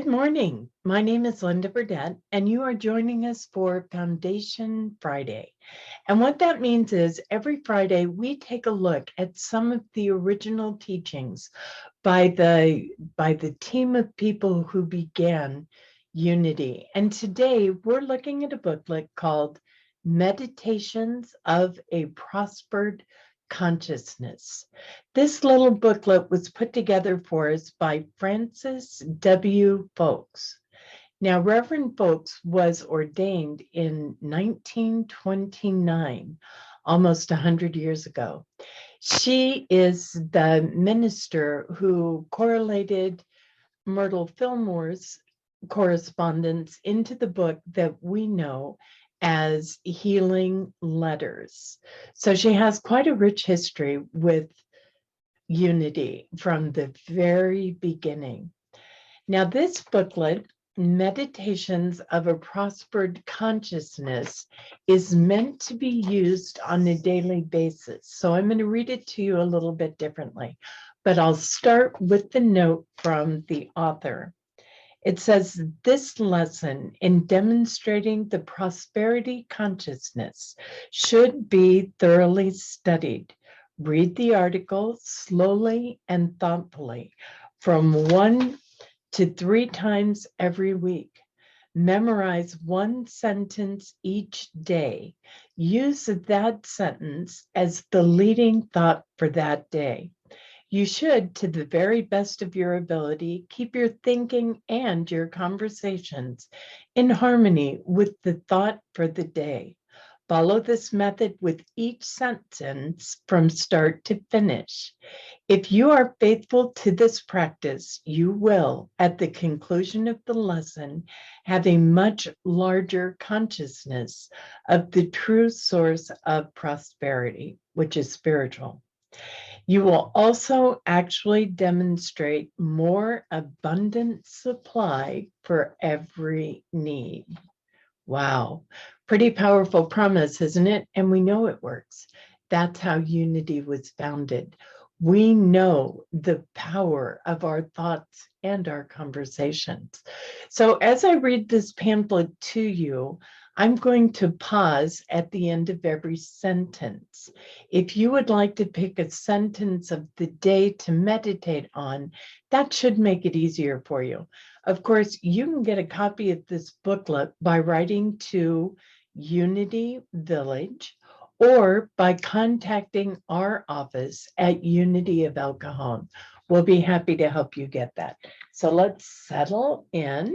Good morning. My name is Linda Burdett, and you are joining us for Foundation Friday. And what that means is every Friday we take a look at some of the original teachings by the team of people who began Unity. And today we're looking at a booklet called Meditations of a Prospered Consciousness. This little booklet was put together for us by Francis W. Foulks. Now, Reverend Foulks was ordained in 1929, almost 100 years ago. She is the minister who correlated Myrtle Fillmore's correspondence into the book that we know as Healing Letters. So she has quite a rich history with Unity from the very beginning. Now, this booklet, Meditations of a Prospered Consciousness, is meant to be used on a daily basis. So I'm going to read it to you a little bit differently, but I'll start with the note from the author. It says, this lesson in demonstrating the prosperity consciousness should be thoroughly studied. Read the article slowly and thoughtfully from 1 to 3 times every week. Memorize one sentence each day. Use that sentence as the leading thought for that day. You should, to the very best of your ability, keep your thinking and your conversations in harmony with the thought for the day. Follow this method with each sentence from start to finish. If you are faithful to this practice, you will, at the conclusion of the lesson, have a much larger consciousness of the true source of prosperity, which is spiritual. You will also actually demonstrate more abundant supply for every need. Wow, pretty powerful promise, isn't it? And we know it works. That's how Unity was founded. We know the power of our thoughts and our conversations. So as I read this pamphlet to you, I'm going to pause at the end of every sentence. If you would like to pick a sentence of the day to meditate on, that should make it easier for you. Of course, you can get a copy of this booklet by writing to Unity Village or by contacting our office at Unity of El Cajon. We'll be happy to help you get that. So let's settle in.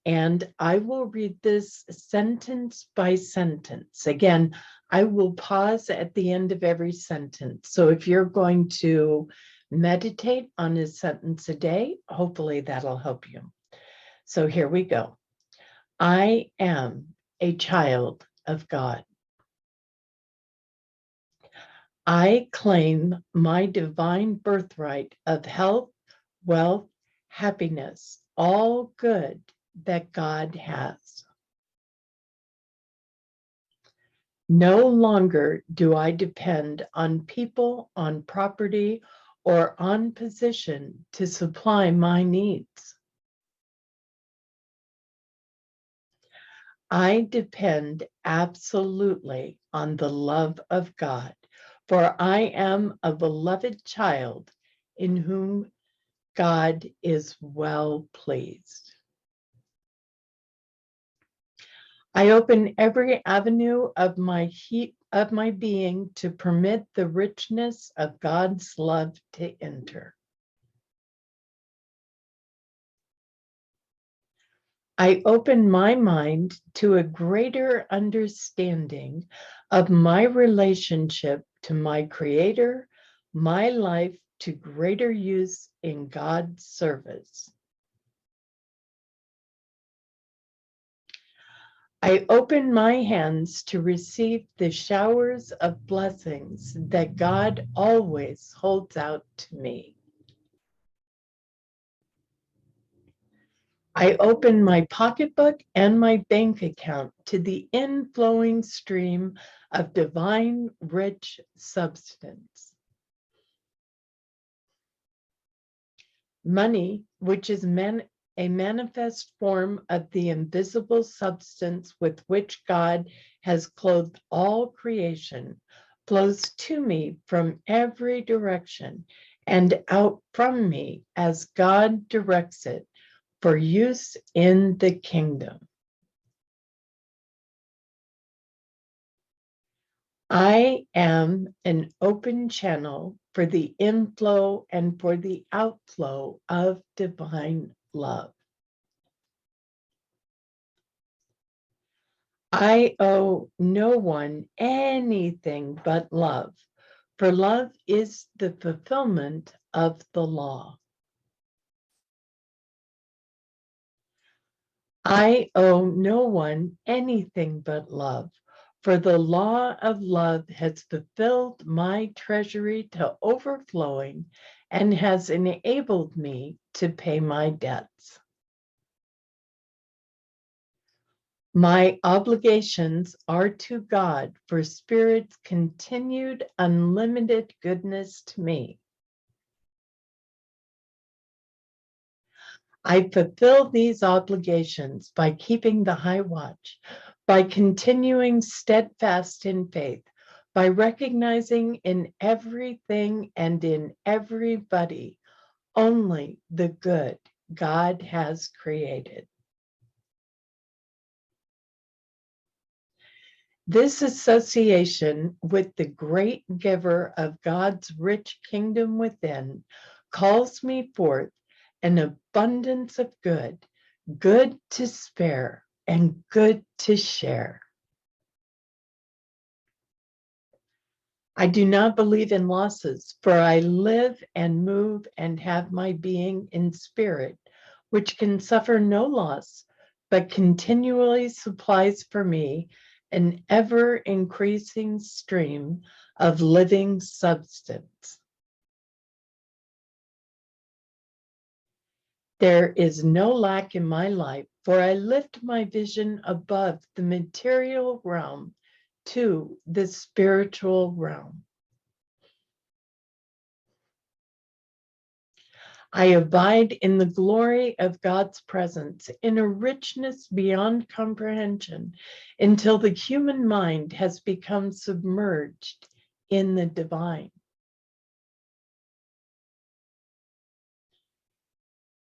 And I will read this sentence by sentence. Again, I will pause at the end of every sentence. So if you're going to meditate on a sentence a day, hopefully that'll help you. So here we go. I am a child of God. I claim my divine birthright of health, wealth, happiness, all good that God has. No longer do I depend on people, on property, or on position to supply my needs. I depend absolutely on the love of God, for I am a beloved child in whom God is well pleased. I open every avenue of my being to permit the richness of God's love to enter. I open my mind to a greater understanding of my relationship to my Creator, my life to greater use in God's service. I open my hands to receive the showers of blessings that God always holds out to me. I open my pocketbook and my bank account to the inflowing stream of divine rich substance. Money, which is a manifest form of the invisible substance with which God has clothed all creation, flows to me from every direction and out from me as God directs it for use in the kingdom. I am an open channel for the inflow and for the outflow of divine love. I owe no one anything but love, for love is the fulfillment of the law. I owe no one anything but love, for the law of love has fulfilled my treasury to overflowing and has enabled me to pay my debts. My obligations are to God for Spirit's continued unlimited goodness to me. I fulfill these obligations by keeping the high watch, by continuing steadfast in faith, by recognizing in everything and in everybody only the good God has created. This association with the great giver of God's rich kingdom within calls me forth an abundance of good, good to spare and good to share. I do not believe in losses, for I live and move and have my being in spirit, which can suffer no loss, but continually supplies for me an ever increasing stream of living substance. There is no lack in my life, for I lift my vision above the material realm to the spiritual realm. I abide in the glory of God's presence in a richness beyond comprehension until the human mind has become submerged in the divine.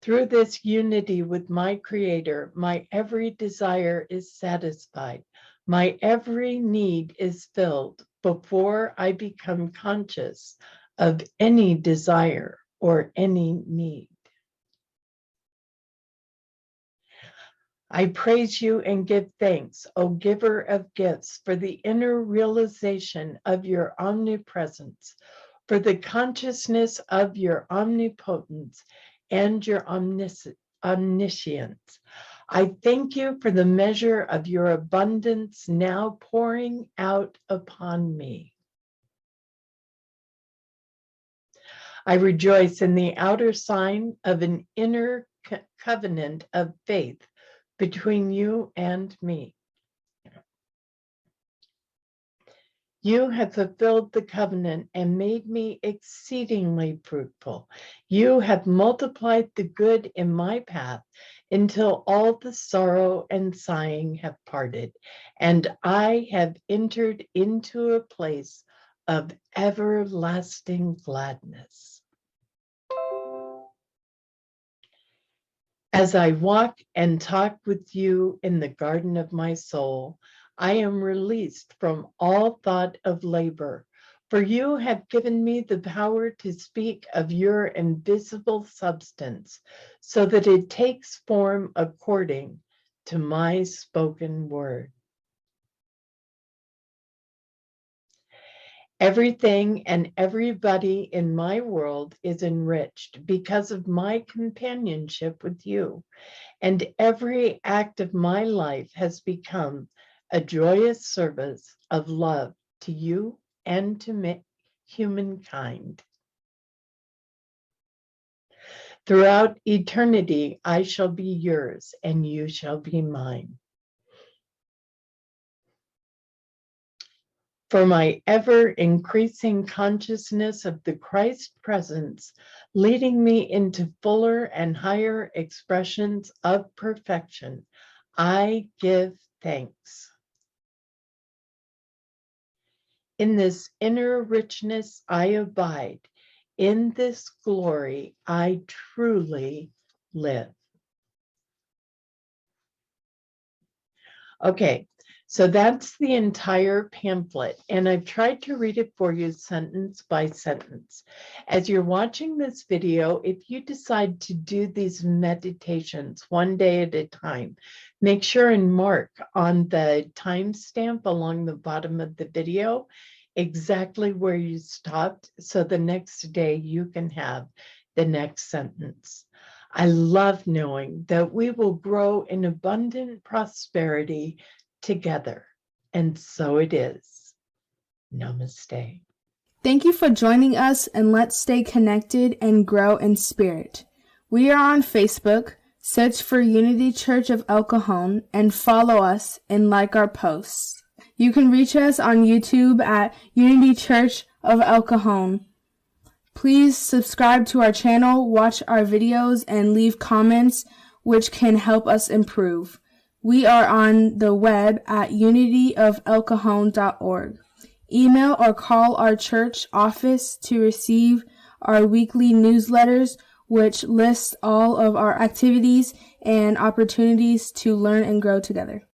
Through this unity with my Creator, my every desire is satisfied. My every need is filled before I become conscious of any desire or any need. I praise you and give thanks, O giver of gifts, for the inner realization of your omnipresence, for the consciousness of your omnipotence and your omniscience. I thank you for the measure of your abundance now pouring out upon me. I rejoice in the outer sign of an inner covenant of faith between you and me. You have fulfilled the covenant and made me exceedingly fruitful. You have multiplied the good in my path until all the sorrow and sighing have parted, and I have entered into a place of everlasting gladness. As I walk and talk with you in the garden of my soul, I am released from all thought of labor, for you have given me the power to speak of your invisible substance, so that it takes form according to my spoken word. Everything and everybody in my world is enriched because of my companionship with you, and every act of my life has become a joyous service of love to you and to humankind. Throughout eternity, I shall be yours and you shall be mine. for my ever-increasing consciousness of the Christ presence, leading me into fuller and higher expressions of perfection, I give thanks. In this inner richness I abide. In this glory I truly live. Okay, so that's the entire pamphlet, and I've tried to read it for you sentence by sentence. As you're watching this video, if you decide to do these meditations one day at a time, make sure and mark on the timestamp along the bottom of the video exactly where you stopped, so the next day you can have the next sentence. I love knowing that we will grow in abundant prosperity together. And so it is. Namaste. Thank you for joining us, and let's stay connected and grow in spirit. We are on Facebook. Search for Unity Church of El Cajon and follow us and like our posts. You can reach us on YouTube at Unity Church of El Cajon. Please subscribe to our channel, watch our videos, and leave comments which can help us improve. We are on the web at unityofelcajon.org. Email or call our church office to receive our weekly newsletters, which list all of our activities and opportunities to learn and grow together.